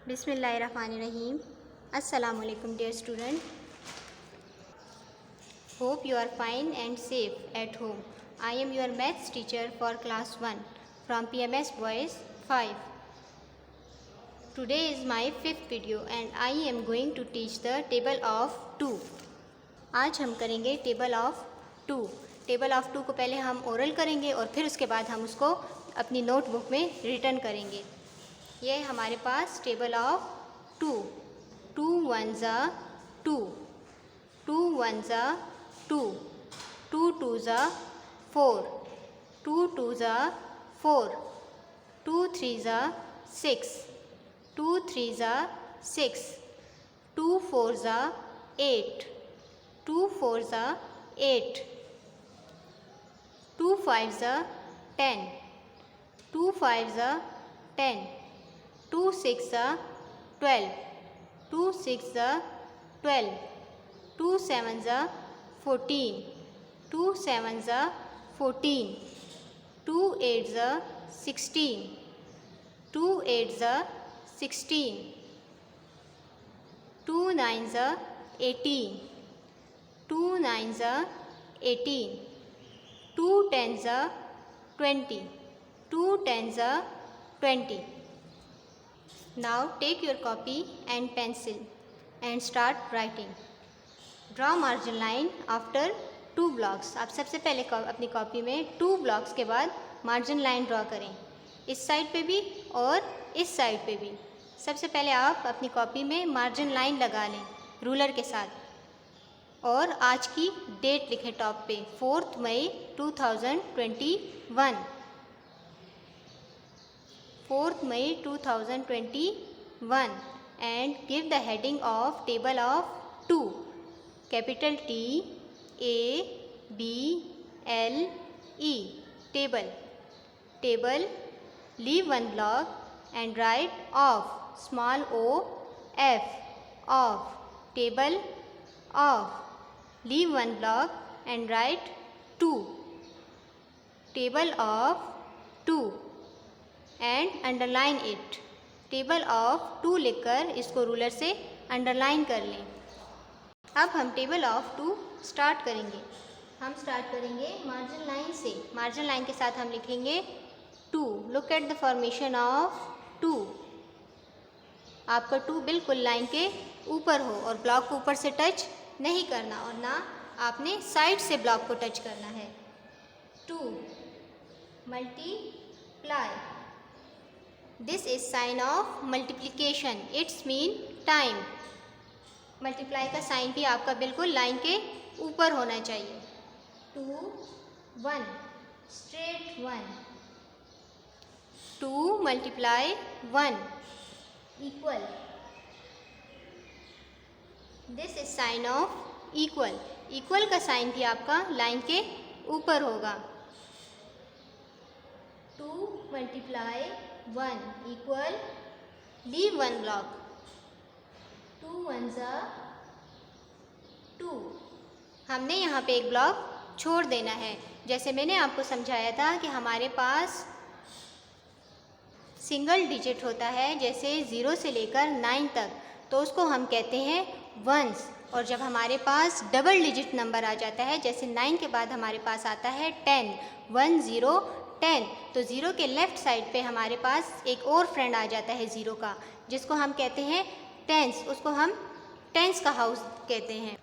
Bismillahirrahmanirrahim. Assalamu alaikum dear student. Hope you are fine and safe at home. I am your maths teacher for class 1 from PMS Boys 5. Today is my 5th video and I am going to teach the table of 2. आज हम करेंगे table of 2. Table of 2 को पहले हम oral करेंगे और फिर उसके बाद हम उसको अपनी नोटबुक में रिटर्न करेंगे. ये हमारे पास table of 2. 2 1s are 2, 2 1s are 2, 2 2s are 4, 2 2s are 4, 2 3s are 6, 2 3s are 6, 2 4s are 8, 2 4s are 8, 2 5s are 10, 2 5s are 10, 2 6s are 12, 2 6s are 12, 2 7s are 14, 2 7s are 14, 2 8s are 16, 2 8s are 16, 2 9s are 18, 2 9s are 18, 2 10s are 20, 2 10s are 20. Now take your copy and pencil and start writing. Draw margin line after 2 blocks. आप सबसे पहले अपनी copy में 2 blocks के बाद margin line draw करें, इस side पे भी और इस साइड पे भी. सबसे पहले आप अपनी कॉपी में मार्जिन लाइन लगा लें रूलर के साथ और आज की डेट लिखें टॉप पे 4 मई 2021. 4 May 2021 and give the heading of table of 2. Capital T A B L E. Table. Table. Leave one block and write of. Small o f. Of. Table of. Leave one block and write 2. Table of 2. And underline it. Table of 2 लिखकर इसको ruler से underline कर लें. अब हम table of 2 start करेंगे. हम start करेंगे मार्जिन लाइन से. मार्जिन लाइन के साथ हम लिखेंगे 2. Look at the formation of 2. आपका 2 बिल्कुल लाइन के ऊपर हो और ब्लॉक को ऊपर से टच नहीं करना और ना आपने साइड से ब्लॉक को टच करना है. 2 multiply. This is sign of multiplication. It's mean time. Multiply का साइन भी आपका बिल्कुल लाइन के ऊपर होना चाहिए. 2 1 straight 1. 2 multiply 1 equal. This is sign of equal. Equal का साइन भी आपका लाइन के ऊपर होगा. 2 multiply 1 equal. Leave one block. 2 1s are 2. हमने यहाँ पे एक ब्लॉक छोड़ देना है. जैसे मैंने आपको समझाया था कि हमारे पास सिंगल डिजिट होता है, जैसे 0 से लेकर 9 तक, तो उसको हम कहते हैं वंस. और जब हमारे पास डबल डिजिट नंबर आ जाता है, जैसे 9 के बाद हमारे पास आता है 10, 1 0 10, तो 0 के लेफ़्ट साइड पे हमारे पास एक और फ्रेंड आ जाता है 0 का, जिसको हम कहते हैं टेंस. उसको हम टेंस का हाउस कहते हैं.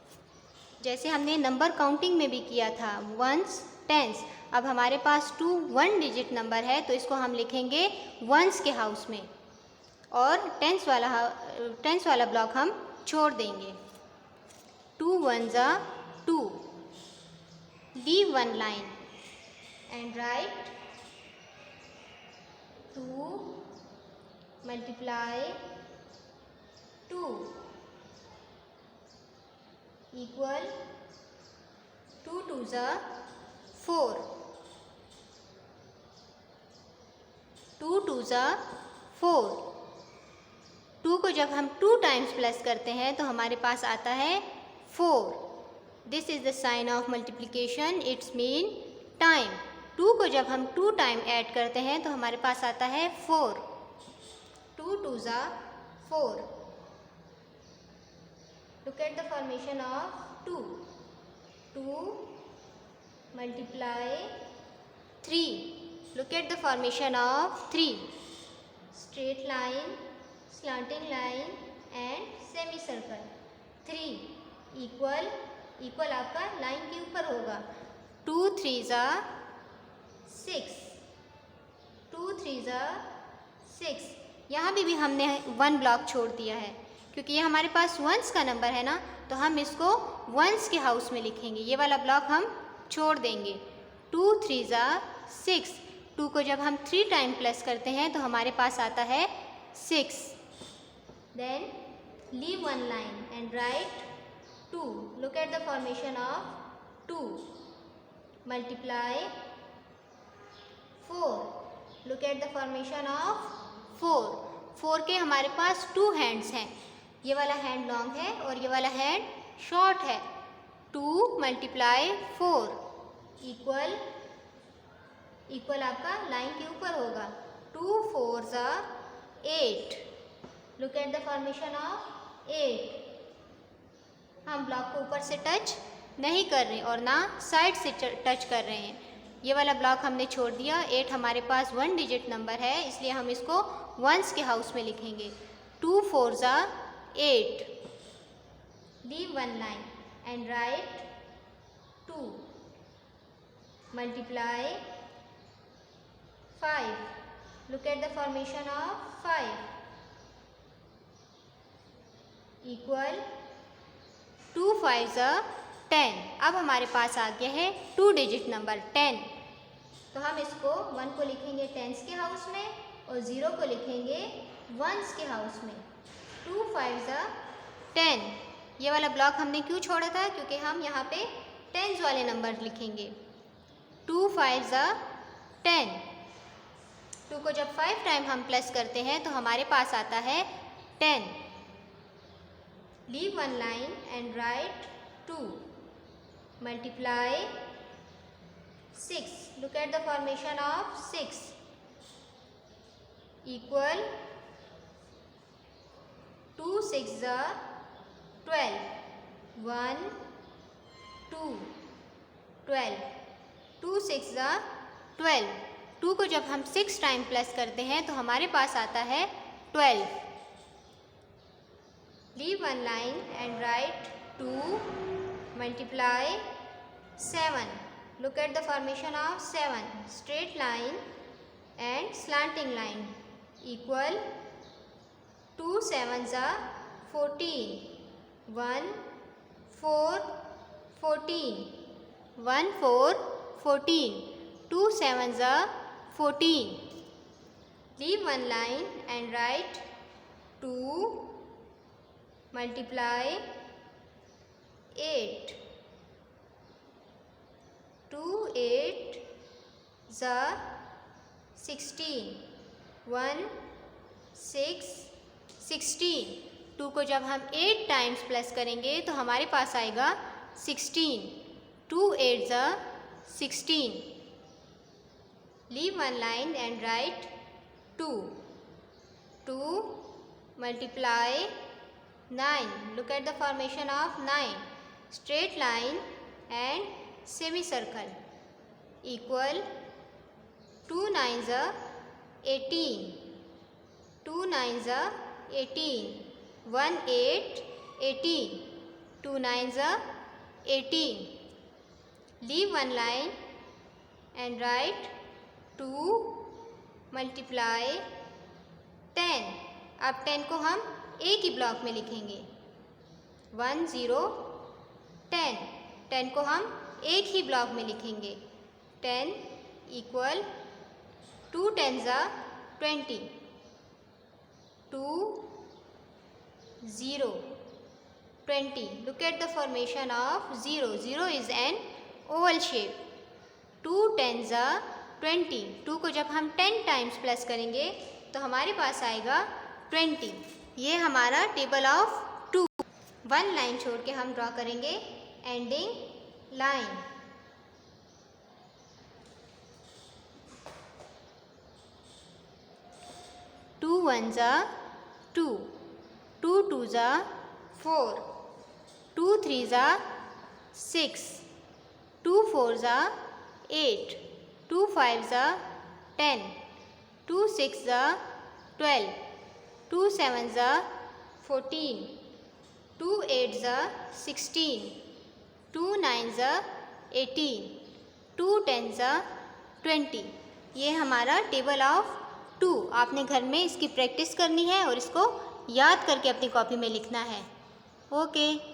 जैसे हमने नंबर काउंटिंग में भी किया था वंस टेंस. अब हमारे पास 2 1 डिजिट नंबर है, तो इसको हम लिखेंगे वंस के हाउस में और टेंस वाला ब्लॉक हम छोड़ देंगे. 2 1s are 2. Leave one line and write 2 multiply 2 equal. 2 2s are 4. 2 2s are 4. 2 को जब हम 2 टाइम्स प्लस करते हैं तो हमारे पास आता है 4. This is the sign of multiplication. It's mean time. 2 को जब हम 2 टाइम ऐड करते हैं तो हमारे पास आता है 4. 2 2s are 4. Look at the formation of 2. 2 multiply 3. Look at the formation of 3. Straight line, slanting line and semicircle. 3 equal आपका लाइन के ऊपर होगा. 2 3 ज़ा 6. 2 3 ज़ा 6. यहाँ भी हमने 1 ब्लॉक छोड़ दिया है क्योंकि ये हमारे पास वंस का नंबर है ना, तो हम इसको वंस के हाउस में लिखेंगे. ये वाला ब्लॉक हम छोड़ देंगे. 2 3 ज़ा 6. 2 को जब हम 3 टाइम प्लस करते हैं तो हमारे पास आता है 6. Then leave 1 line and write 2. Look at the formation of 2. Multiply 4. Look at the formation of 4. 4 के हमारे पास 2 हैंड्स हैं. ये वाला हैंड लॉन्ग है और ये वाला हैंड शॉर्ट है. 2 मल्टीप्लाई 4 इक्वल आपका लाइन के ऊपर होगा. 2 4 ज़ा 8. Look at the formation of 8. हम ब्लॉक को ऊपर से टच नहीं कर रहे और ना साइड से टच कर रहे हैं. ये वाला ब्लॉक हमने छोड़ दिया. 8 हमारे पास 1 डिजिट नंबर है, इसलिए हम इसको वंस के हाउस में लिखेंगे. 2 4 ज़ा 8. Leave 1 line and write 2. Multiply 5. Look at the formation of 5 equal 2 5 ज़ा 10. अब हमारे पास आ गया है 2 डिजिट नंबर 10. तो हम इसको 1 को लिखेंगे टेंस के हाउस में और 0 को लिखेंगे वंस के हाउस में. 2 5 ज़ा 10. ये वाला ब्लॉक हमने क्यों छोड़ा था? क्योंकि हम यहाँ पे टेंस वाले नंबर लिखेंगे. 2 5 ज़ा 10. 2 को जब 5 टाइम हम प्लस करते हैं तो हमारे पास आता है 10. Leave 1 line and write 2. Multiply 6. Look at the formation of 6 equal 2 6 ज़ा 12. 1 2 12. 2 6 ज़ा 12. 2 को जब हम 6 टाइम प्लस करते हैं तो हमारे पास आता है 12. Leave 1 line and write 2. Multiply 7. Look at the formation of 7. Straight line and slanting line equal 2 7 ज़ा 14. 1 4 14. 1 4 14. 2 7 ज़ा 14. Leave 1 line and write 2 multiply 8. 2 8 ज़ा 16. 1 6 16. 2 को जब हम 8 टाइम्स प्लस करेंगे तो हमारे पास आएगा 16. 2 8 ज़ा 16. Leave 1 line and write 2. 2 multiply 9. Look at the formation of 9. Straight line and semicircle equal 2 9 ज़ा 18. 2 9 ज़ा 18. 1 8 18. 2 9 ज़ा 18. Leave 1 line and write 2 multiply 10. अब 10 को हम एक ही ब्लॉक में लिखेंगे. 1 0 10. 10 को हम एक ही ब्लॉक में लिखेंगे. 10 इक्वल 2 10 ज़ा 20. 2 0 20. Look at the formation of 0. 0 is an oval shape. 2 10 ज़ा 20. 2 को जब हम 10 टाइम्स प्लस करेंगे तो हमारे पास आएगा 20. ये हमारा टेबल ऑफ 2. 1 लाइन छोड़ के हम ड्रॉ करेंगे एंडिंग लाइन. टू 1 ज़ा 2. 2 2 ज़ा 4, 2 3 ज़ा 6, 2 4 ज़ा 8, 2 5 ज़ा 10, 2 6 ज़ा 12, 2 7 ज़ा 14, 2 8 ज़ा 16, 2 9 ज़ा 18, 2 10 ज़ा 20। ये हमारा टेबल ऑफ 2। आपने घर में इसकी प्रैक्टिस करनी है और इसको याद करके अपनी कॉपी में लिखना है। ओके।